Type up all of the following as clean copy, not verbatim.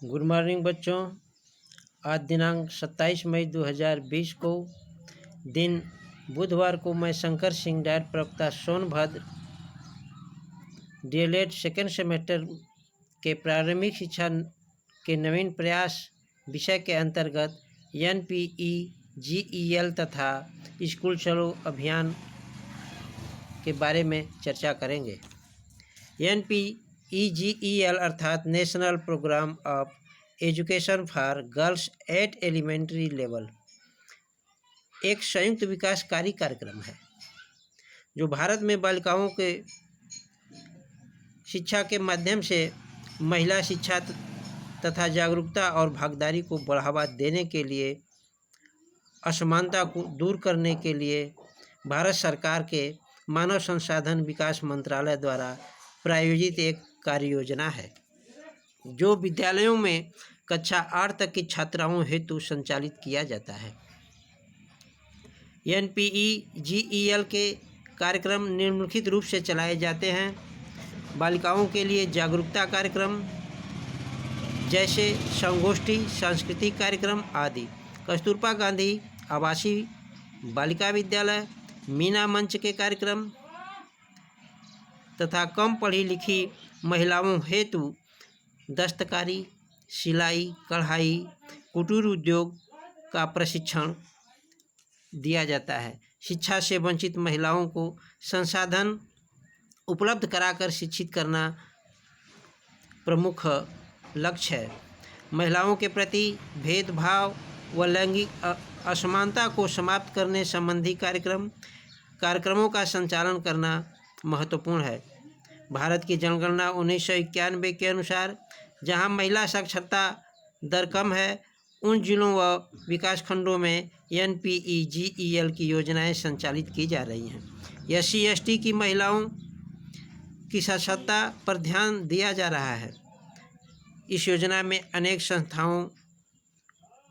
Good morning बच्चों। आज दिनांक 27 मई 2020 को दिन बुधवार को मैं शंकर सिंह डायट प्रवक्ता सोनभद्र डीएलएड सेकेंड सेमेस्टर के प्रारंभिक शिक्षा के नवीन प्रयास विषय के अंतर्गत NPEGEL तथा स्कूल चलो अभियान के बारे में चर्चा करेंगे। NPEGEL अर्थात national programme of education for girls at elementary level एक संयुक्त विकासकारी कार्यक्रम है जो भारत में बालिकाओं के शिक्षा के माध्यम से महिला शिक्षा तथा जागरूकता और भागीदारी को बढ़ावा देने के लिए, असमानता को दूर करने के लिए भारत सरकार के मानव संसाधन विकास मंत्रालय द्वारा प्रायोजित एक कार्य योजना है जो विद्यालयों में कक्षा 8 तक की छात्राओं हेतु संचालित किया जाता है। NPEGEL के कार्यक्रम निम्नलिखित रूप से चलाए जाते हैं। बालिकाओं के लिए जागरूकता कार्यक्रम जैसे संगोष्ठी, सांस्कृतिक कार्यक्रम आदि। कस्तूरबा गांधी आवासीय बालिका विद्यालय, मीना मंच के कार्यक्रम तथा कम पढ़ी लिखी महिलाओं हेतु दस्तकारी, सिलाई, कढ़ाई, कुटीर उद्योग का प्रशिक्षण दिया जाता है। शिक्षा से वंचित महिलाओं को संसाधन उपलब्ध कराकर शिक्षित करना प्रमुख लक्ष्य है। महिलाओं के प्रति भेदभाव व लैंगिक असमानता को समाप्त करने संबंधी कार्यक्रमों का संचालन करना महत्वपूर्ण है। भारत की जनगणना 1991 के अनुसार जहां महिला साक्षरता दर कम है, उन जिलों व विकासखंडों में NPEGEL की योजनाएं संचालित की जा रही हैं। SC/ST की महिलाओं की साक्षरता पर ध्यान दिया जा रहा है। इस योजना में अनेक संस्थाओं,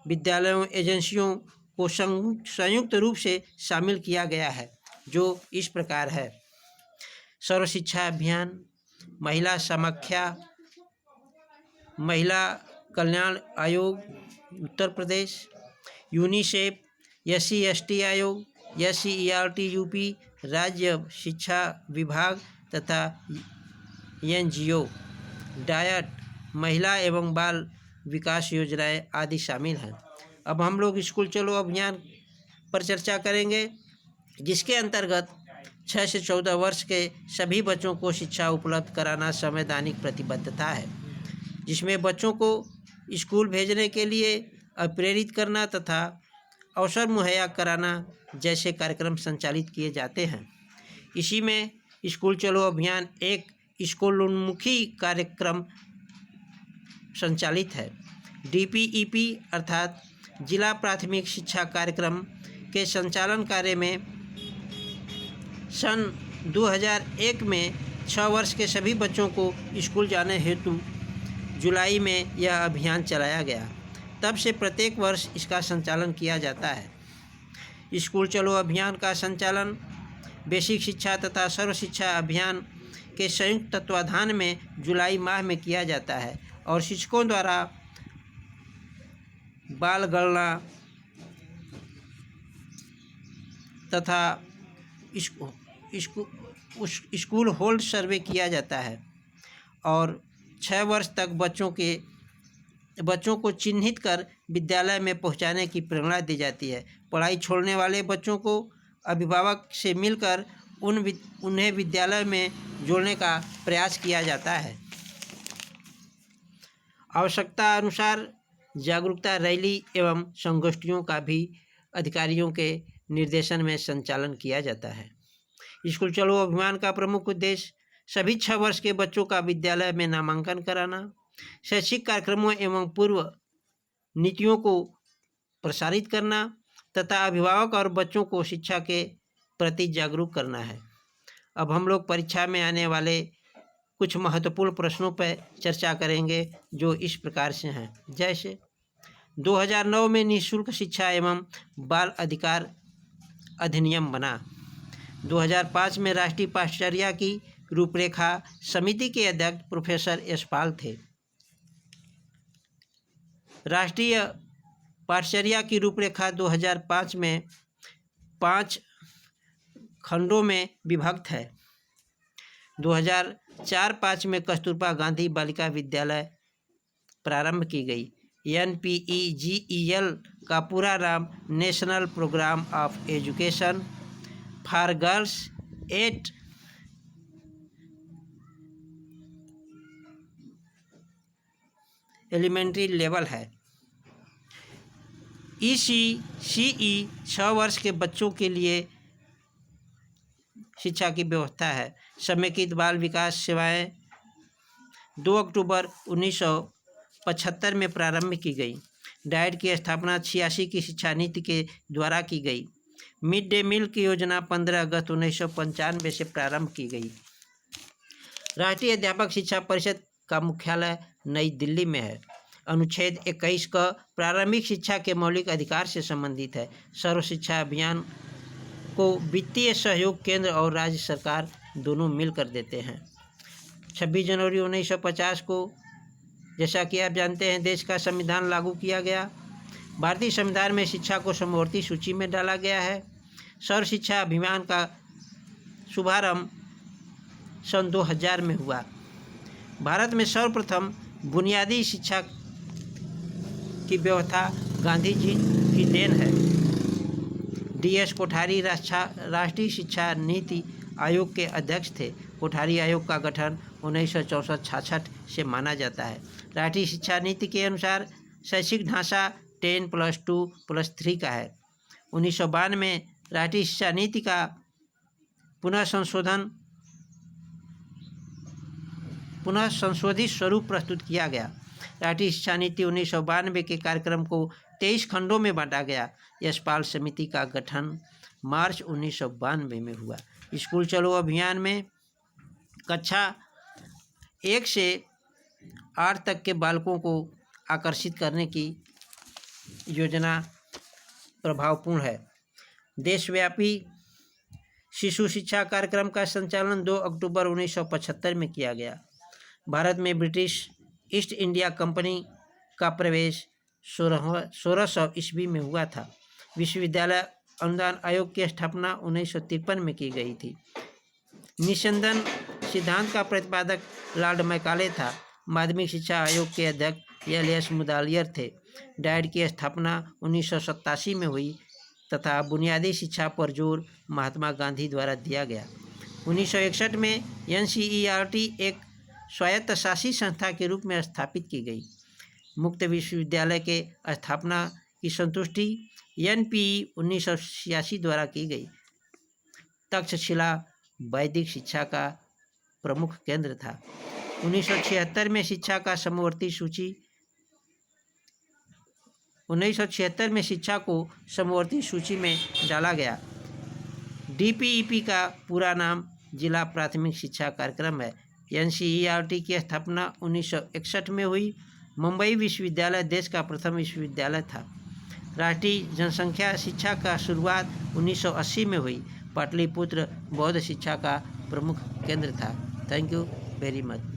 विद्यालयों, एजेंसियों को संयुक्त रूप से शामिल किया गया है जो इस प्रकार है: सर्व शिक्षा अभियान, महिला समाख्या, महिला कल्याण आयोग उत्तर प्रदेश, यूनिसेफ, SC/ST आयोग, SCERT यूपी, राज्य शिक्षा विभाग तथा NGO, डायट, महिला एवं बाल विकास योजनाएं आदि शामिल हैं। अब हम लोग स्कूल चलो अभियान पर चर्चा करेंगे, जिसके अंतर्गत 6 से 14 वर्ष के सभी बच्चों को शिक्षा उपलब्ध कराना संवैधानिक प्रतिबद्धता है, जिसमें बच्चों को स्कूल भेजने के लिए प्रेरित करना तथा अवसर मुहैया कराना जैसे कार्यक्रम संचालित किए जाते हैं। इसी में स्कूल चलो अभियान एक स्कूलोन्मुखी कार्यक्रम संचालित है। DPEP अर्थात जिला प्राथमिक शिक्षा कार्यक्रम के संचालन कार्य में सन 2001 में 6 वर्ष के सभी बच्चों को स्कूल जाने हेतु जुलाई में यह अभियान चलाया गया। तब से प्रत्येक वर्ष इसका संचालन किया जाता है। स्कूल चलो अभियान का संचालन बेसिक शिक्षा तथा सर्व शिक्षा अभियान के संयुक्त तत्वाधान में जुलाई माह में किया जाता है और शिक्षकों द्वारा बाल गणना तथा स्कूल होल्ड सर्वे किया जाता है और 6 वर्ष तक बच्चों को चिन्हित कर विद्यालय में पहुंचाने की प्रेरणा दी जाती है। पढ़ाई छोड़ने वाले बच्चों को अभिभावक से मिलकर उन्हें विद्यालय में जोड़ने का प्रयास किया जाता है। आवश्यकता अनुसार जागरूकता रैली एवं संगोष्ठियों का भी अधिकारियों के निर्देशन में संचालन किया जाता है। स्कूल चलो अभियान का प्रमुख उद्देश्य सभी 6 वर्ष के बच्चों का विद्यालय में नामांकन कराना, शैक्षिक कार्यक्रमों एवं पूर्व नीतियों को प्रसारित करना तथा अभिभावक और बच्चों को शिक्षा के प्रति जागरूक करना है। अब हम लोग परीक्षा में आने वाले कुछ महत्वपूर्ण प्रश्नों पर चर्चा करेंगे जो इस प्रकार से हैं। जैसे 2009 में निःशुल्क शिक्षा एवं बाल अधिकार अधिनियम बना। 2005 में राष्ट्रीय पाठचर्या की रूपरेखा समिति के अध्यक्ष प्रोफेसर यशपाल थे। राष्ट्रीय पाठचर्या की रूपरेखा 2005 में 5 खंडों में विभक्त है। 2004-05 में कस्तूरबा गांधी बालिका विद्यालय प्रारंभ की गई। NPEGEL का पूरा नाम national programme of education for girls at elementary level है। ECCE 6 वर्ष के बच्चों के लिए शिक्षा की व्यवस्था है। समेकित बाल विकास सेवाएं 2 अक्टूबर 1975 में प्रारंभ की गई। डाइट की स्थापना 86 की शिक्षा नीति के द्वारा की गई। मिड डे मील की योजना 15 अगस्त 1995 से प्रारंभ की गई। राष्ट्रीय अध्यापक शिक्षा परिषद का मुख्यालय नई दिल्ली में है। अनुच्छेद 21 का प्रारंभिक शिक्षा के मौलिक अधिकार से संबंधित है। सर्व शिक्षा अभियान को वित्तीय सहयोग केंद्र और राज्य सरकार दोनों मिलकर देते हैं। 26 जनवरी 1950 को, जैसा कि आप जानते हैं, देश का संविधान लागू किया गया। भारतीय संविधान में शिक्षा को समवर्ती सूची में डाला गया है। सर्व शिक्षा अभियान का शुभारंभ सन 2000 में हुआ। भारत में सर्वप्रथम बुनियादी शिक्षा की व्यवस्था गांधी जी की देन है। DS कोठारी राष्ट्रीय शिक्षा नीति आयोग के अध्यक्ष थे। कोठारी आयोग का गठन 1964-66 से माना जाता है। राष्ट्रीय शिक्षा नीति के अनुसार शैक्षिक ढांचा 10+2+3 का है। 1992 में राष्ट्रीय शिक्षा नीति का पुनः संशोधित स्वरूप प्रस्तुत किया गया। राष्ट्रीय शिक्षा नीति 1992 के कार्यक्रम को 23 खंडों में बांटा गया। यशपाल समिति का गठन मार्च 1992 में हुआ। स्कूल चलो अभियान में कक्षा 1 से 8 तक के बालकों को आकर्षित करने की योजना प्रभावपूर्ण है। देशव्यापी शिशु शिक्षा कार्यक्रम का संचालन 2 अक्टूबर 1975 में किया गया। भारत में ब्रिटिश ईस्ट इंडिया कंपनी का प्रवेश 1600 ईस्वी में हुआ था। विश्वविद्यालय अनुदान आयोग की स्थापना 1953 में की गई थी। निस्संदन सिद्धांत का प्रतिपादक लॉर्ड मैकाले था। माध्यमिक शिक्षा आयोग के अध्यक्ष LS मुदालियर थे। डाइट की स्थापना 1987 में हुई तथा बुनियादी शिक्षा पर जोर महात्मा गांधी द्वारा दिया गया। 1961 में NCERT एक स्वायत्तशासी संस्था के रूप में स्थापित की गई। मुक्त विश्वविद्यालय के स्थापना की संतुष्टि NPE 1986 द्वारा की गई। तक्षशिला वैदिक शिक्षा का प्रमुख केंद्र था। 1976 में शिक्षा को समवर्ती सूची में डाला गया। DPEP का पूरा नाम जिला प्राथमिक शिक्षा कार्यक्रम है। NCERT की स्थापना 1961 में हुई। मुंबई विश्वविद्यालय देश का प्रथम विश्वविद्यालय था। राष्ट्रीय जनसंख्या शिक्षा का शुरुआत 1980 में हुई। पाटलिपुत्र बौद्ध शिक्षा का प्रमुख केंद्र था। Thank you very much.